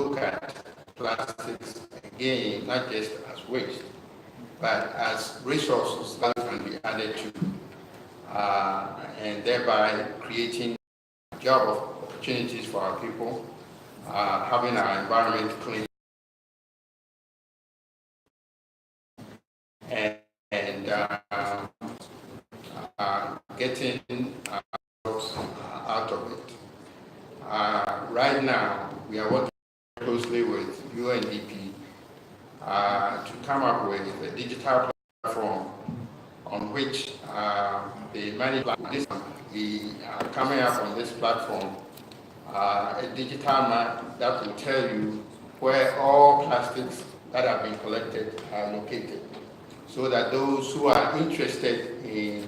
look at plastics again, not just as waste, but as resources that can be added to, and thereby creating job opportunities for our people, having our environment clean, and getting jobs out of it. Right now, we are working closely with UNDP to come up with a digital platform on which the money we are coming up on this platform, a digital map that will tell you where all plastics that have been collected are located, so that those who are interested in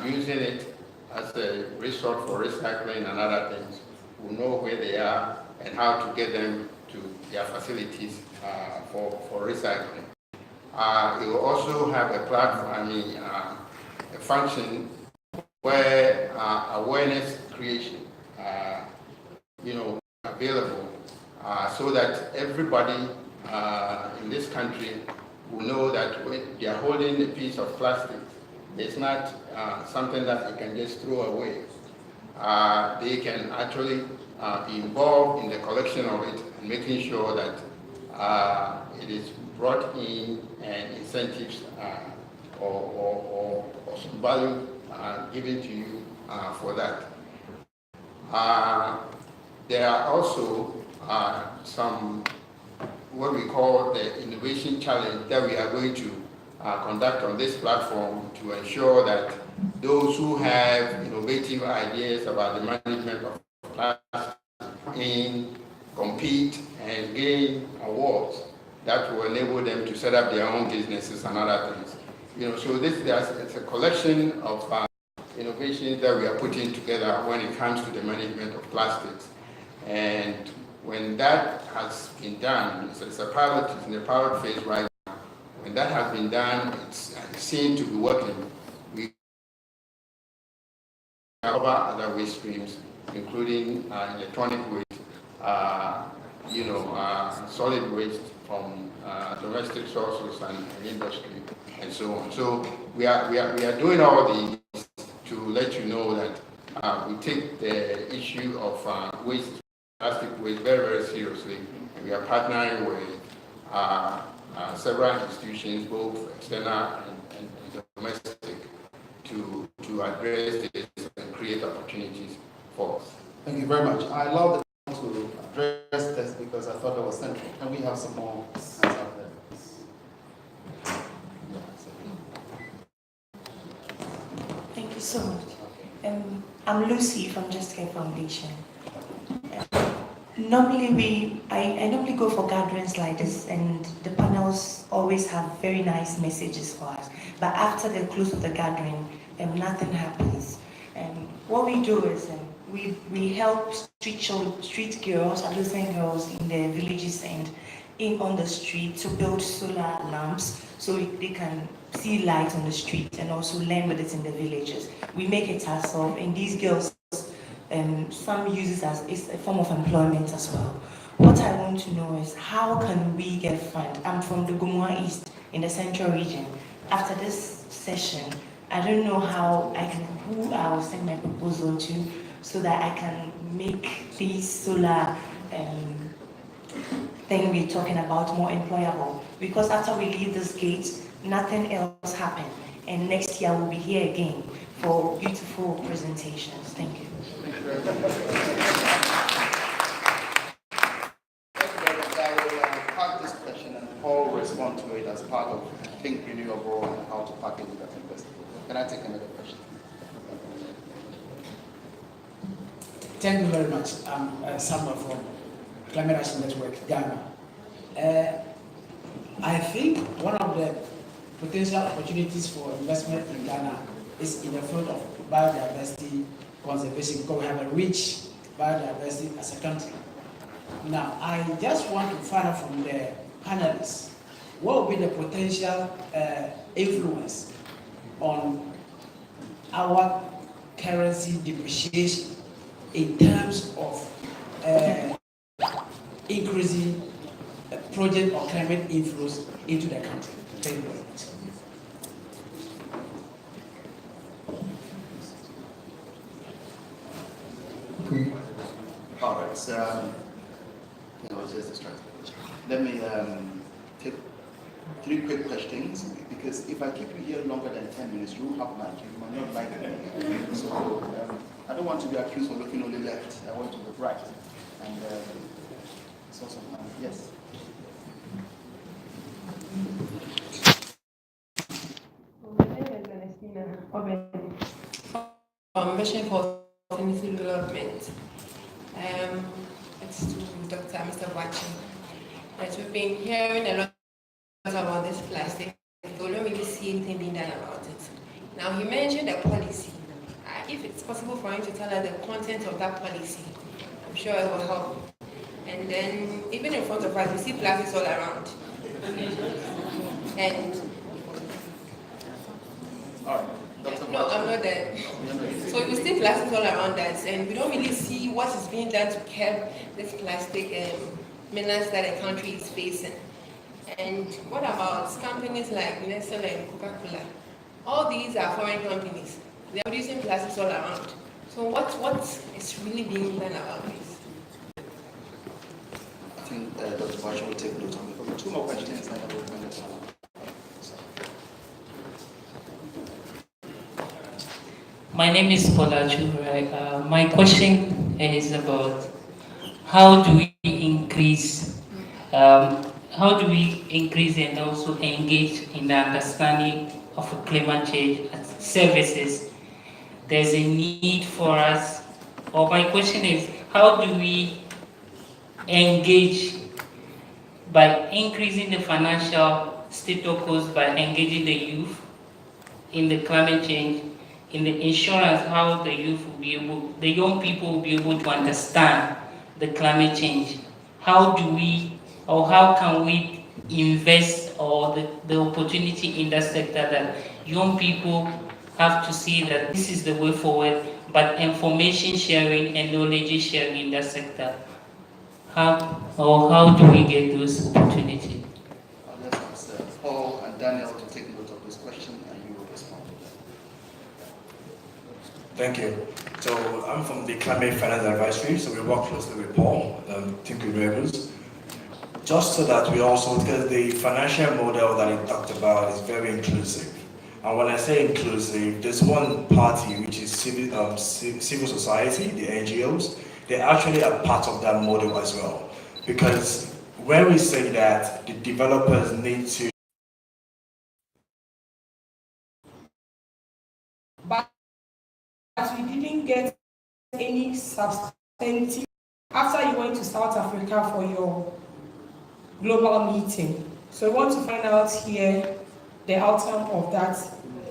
using it as a resource for recycling and other things will know where they are and how to get them to their facilities for recycling. It will also have a platform, a function where awareness creation, available, so that everybody in this country will know that when they are holding a piece of plastic, it's not something that they can just throw away. They can actually be involved in the collection of it and making sure that it is brought in and incentives or some value given to you for that. There are also some what we call the innovation challenge that we are going to conduct on this platform to ensure that those who have innovative ideas about the management of plastic compete and gain awards that will enable them to set up their own businesses and other things. So it's a collection of innovations that we are putting together when it comes to the management of plastics. And when that has been done, it's in the pilot phase right now. When that has been done, it's seen to be working. We cover other waste streams, including electronic waste, solid waste from domestic sources and industry, and so on. So we are doing all these to let you know that we take the issue of plastic waste very, very seriously. We are partnering with several institutions, both external and domestic, to address this and create opportunities for us. Thank you very much. I allowed the to address this because I thought it was central. Can we have some more hands up there? Thank you so much. I'm Lucy from Just Care Foundation. Normally I normally go for gatherings like this, and the panels always have very nice messages for us. But after the close of the gathering, nothing happens. What we do is we help street girls, adolescent girls in the villages and on the street to build solar lamps so they can see light on the street and also learn with it in the villages. We make it ourselves, and these girls, some use it as a form of employment as well. What I want to know is how can we get fund? I'm from the Gumwa East in the central region. After this session, I don't know who I will send my proposal to so that I can make these solar thing we're talking about more employable. Because after we leave this gate, nothing else happens. And next year we'll be here again for beautiful presentations. Thank you. Thank you very much. I will pack this question and Paul respond to it as part of Think Renewable and how to package it as investment. Can I take another question? Thank you very much. I'm Samuel from Climate Action Network, Ghana. I think one of the potential opportunities for investment in Ghana is in the field of biodiversity conservation, because we have a rich biodiversity as a country. Now, I just want to find out from the panelists, what will be the potential influence on our currency depreciation in terms of increasing project or climate inflows into the country? Thank you very much. All right, so I was just distracted. Let me take 3 quick questions, because if I keep you here longer than 10 minutes, you won't have lunch. You might not like it. So I don't want to be accused of looking only left. I want to look right. And so sometimes, yes. Mission for Community Development. It's to Dr. Mr. Bachi. That we've been hearing a lot about this plastic, but we don't really see anything being done about it. Now, he mentioned a policy. If it's possible for him to tell us the content of that policy, I'm sure it will help. And then, even in front of us, we see plastics all around. And All right. Dr. no, I'm not there. So we see plastics all around us, and we don't really see what is being done to curb this plastic menace that the country is facing. And what about companies like Nestle and Coca-Cola? All these are foreign companies. They are producing plastics all around. So what is really being done about this? I think Dr. Bachi will take note of it. 2 more questions, and I will bring it on. My name is Paula Churai. My question is about how do we increase and also engage in the understanding of climate change services. There's a need for us, or my question is, how do we engage by increasing the financial status by engaging the youth in the climate change, in the insurance, how the youth will be able, the young people will be able to understand the climate change. How do we, or how can we invest or the opportunity in that sector that young people have to see that this is the way forward, but information sharing and knowledge sharing in that sector. How do we get those opportunities? Let's ask Paul and Daniel to take note of this question, and you will respond. Thank you. So I'm from the Climate Finance Advisory, so we work closely with Paul, Think Renewables, just so that we also, because the financial model that he talked about is very inclusive. And when I say inclusive, there's one party, which is civil society, the NGOs, they actually are part of that model as well. Because when we say that the developers need to but we didn't get any substantive after you went to South Africa for your global meeting. So we want to find out here the outcome of that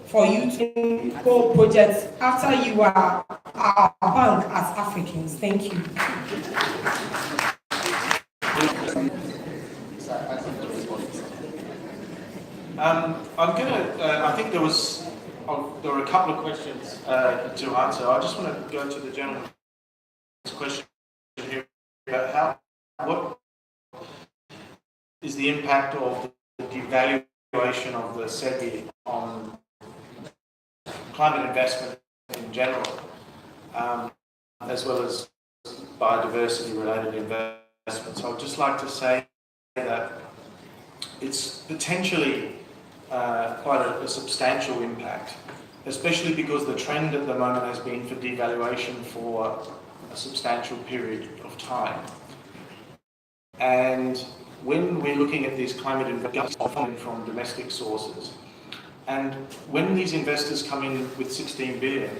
for you to go projects after you are our bank as Africans. Thank you. I think there were a couple of questions to answer. I just want to go to the gentleman's question here about what is the impact of the devaluation of the SEGI on climate investment in general, as well as biodiversity-related investments. I would just like to say that it's potentially quite a substantial impact, especially because the trend at the moment has been for devaluation for a substantial period of time. And when we're looking at these climate investments from domestic sources, and when these investors come in with 16 billion,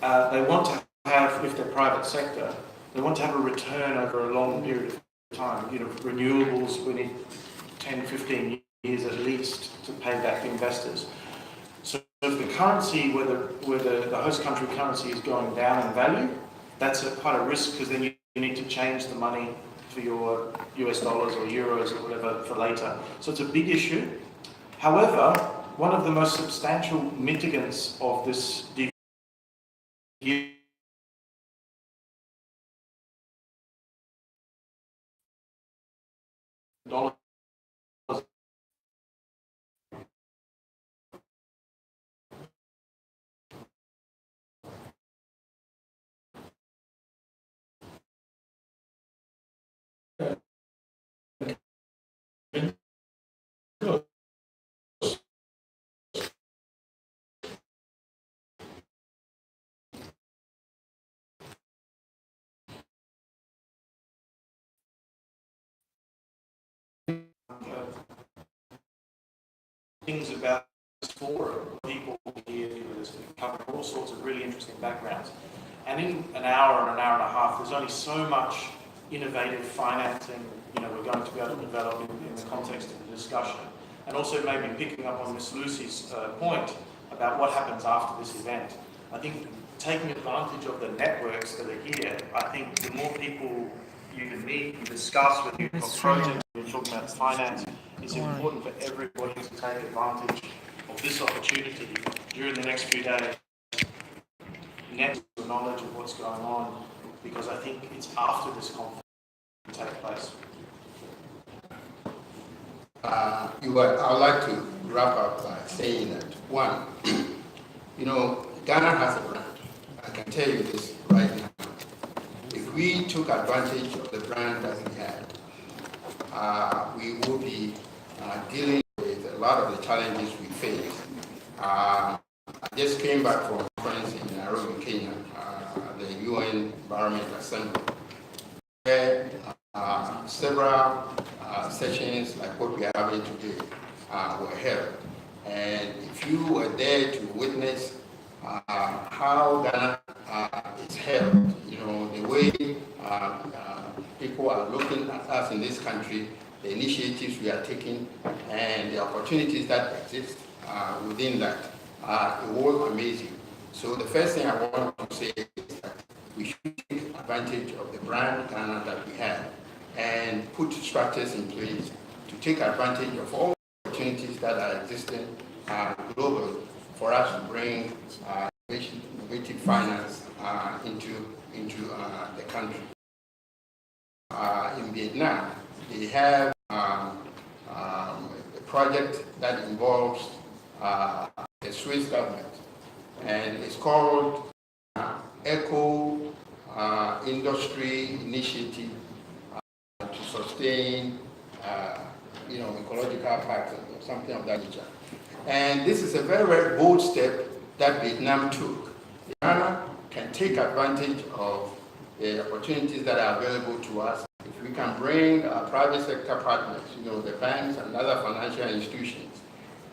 they want to have, if they're private sector, they want to have a return over a long period of time. You know, renewables, we need 10, 15 years at least to pay back the investors. So if the currency, where the host country currency is going down in value, that's quite a risk, because then you need to change the money for your US dollars or euros or whatever for later. So it's a big issue. However, one of the most substantial mitigants of this dollars things about this forum. People here who cover all sorts of really interesting backgrounds. And in an hour and an half, there's only so much innovative financing, we're going to be able to develop in the context of the discussion. And also maybe picking up on Miss Lucy's point about what happens after this event. I think taking advantage of the networks that are here, I think the more people you can meet and discuss with you on projects, we're talking about finance, it's important for everybody to take advantage of this opportunity during the next few days, net knowledge of what's going on, because I think it's after this conference will take place. I would like to wrap up by saying that, one, Ghana has a brand. I can tell you this right now. If we took advantage of the brand that we had, we will be dealing with a lot of the challenges we face. I just came back from a conference in Nairobi, Kenya, the UN Environment Assembly, where several sessions like what we are having today were held. And if you were there to witness how Ghana is held, the way people are looking at us in this country, the initiatives we are taking, and the opportunities that exist within that, it was amazing. So the first thing I want to say is that we should take advantage of the brand Ghana that we have and put structures in place to take advantage of all opportunities that are existing globally for us to bring innovative finance into the country. In Vietnam, they have a project that involves the Swiss government, and it's called Eco Industry Initiative to sustain, ecological patterns or something of that nature. And this is a very, very bold step that Vietnam took. Ghana can take advantage of the opportunities that are available to us. If we can bring our private sector partners, the banks and other financial institutions,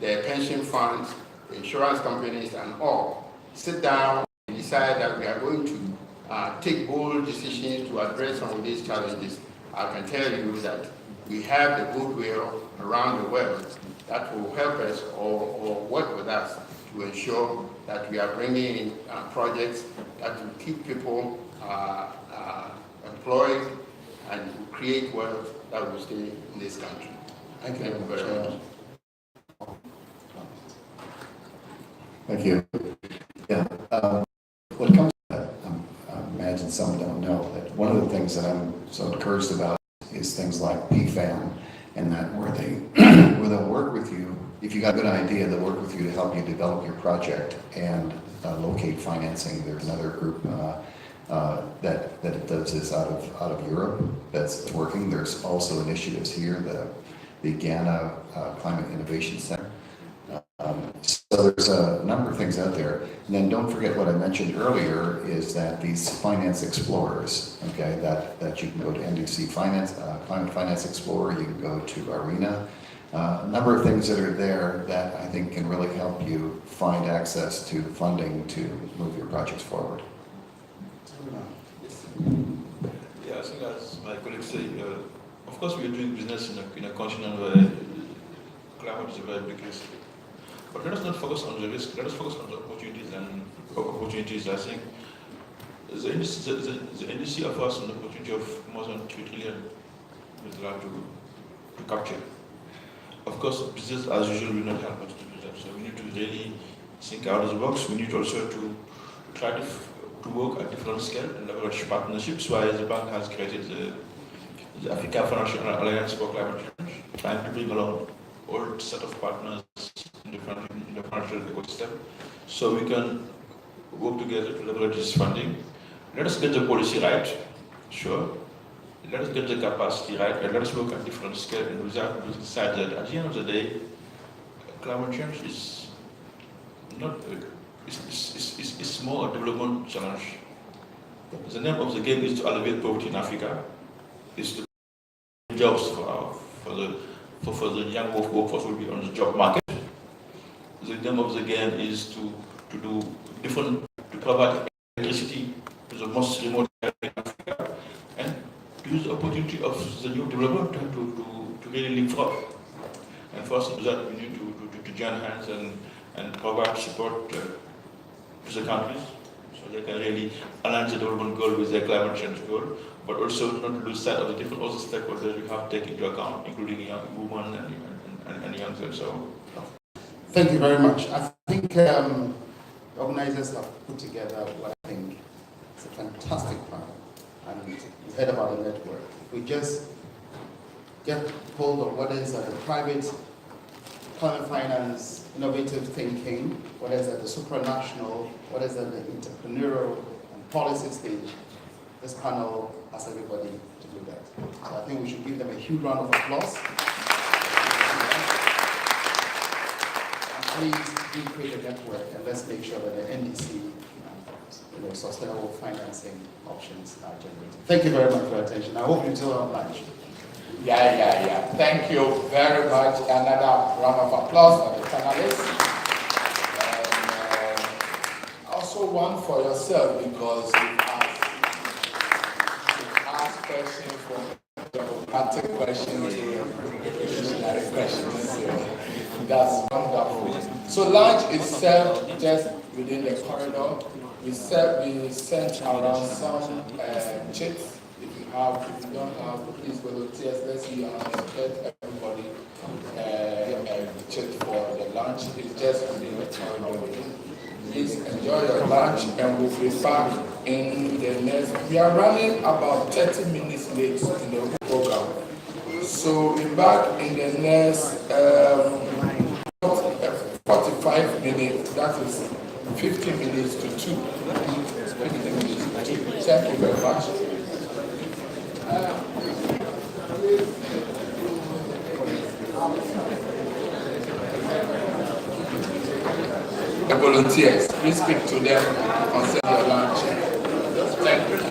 the pension funds, the insurance companies and all, sit down and decide that we are going to take bold decisions to address some of these challenges, I can tell you that we have the goodwill around the world that will help us or work with us to ensure that we are bringing in projects that will keep people employed and will create wealth that will stay in this country. Thank you very much. Thank you. Yeah. When it comes to that, I imagine some don't know that one of the things that I'm so encouraged about is things like PFAM, and that where they'll work with you. If you got a good idea, they'll work with you to help you develop your project and locate financing. There's another group that does this out of Europe that's working. There's also initiatives here, the Ghana Climate Innovation Center. So there's a number of things out there. And then don't forget what I mentioned earlier is that these finance explorers, okay, that you can go to NDC Finance, Climate Finance Explorer, you can go to ARENA, a number of things that are there that I think can really help you find access to funding to move your projects forward. Yeah, I think as my colleagues say, of course we are doing business in a continent where climate is a very big risk. But let us not focus on the risk, let us focus on the opportunities. And opportunities, I think the NDC offers an opportunity of more than 3 trillion to capture. Of course, business as usual will not help us to do that. So we need to really think out of the box. We need also to try to work at different scale and leverage partnerships. Why the bank has created the Africa Financial Alliance for Climate Change. trying to bring along all set of partners in the financial ecosystem, so we can work together to leverage this funding. Let us get the policy right, sure. Let us get the capacity right, and let us work at different scale and without losing sight that at the end of the day, climate change is not it's more a development challenge. The name of the game is to alleviate poverty in Africa, is to create jobs for the young workforce will be on the job market. The name of the game is to provide electricity to the most remote area in Africa, and to use the opportunity of the new development to really leapfrog. And for us to do that, we need to join hands and provide support to the countries so they can really align the development goal with their climate change goal, but also not lose sight of the different other stakeholders you have to take into account, including young women and young girls. So, thank you very much. I think organizers have put together what I think is a fantastic plan, and we heard about the network. If we just get hold of what is at the private climate finance, innovative thinking, what is at the supranational, what is at the entrepreneurial and policy stage, this panel asks everybody to do that. So I think we should give them a huge round of applause. And please do create a network, and let's make sure that the NDC sustainable financing options are generated. Thank you very much for your attention. I hope you still have lunch. Yeah. Thank you very much. Another round of applause for the panelists. And also one for yourself, because you've asked questions from democratic questions to visionary questions. That's wonderful. So lunch is served just within the corridor. We sent around some chips. If you don't have, please volunteer. Let's see how to get everybody chips for the lunch. It's just within the corridor. Please enjoy your lunch, and we'll be back in the next. We are running about 30 minutes late in the program. So we'll be back in the next 45 minutes. That is 50 minutes to 2. 50 minutes to 2. Thank you very much. The volunteers, please speak to them concerning your lunch. Thank you.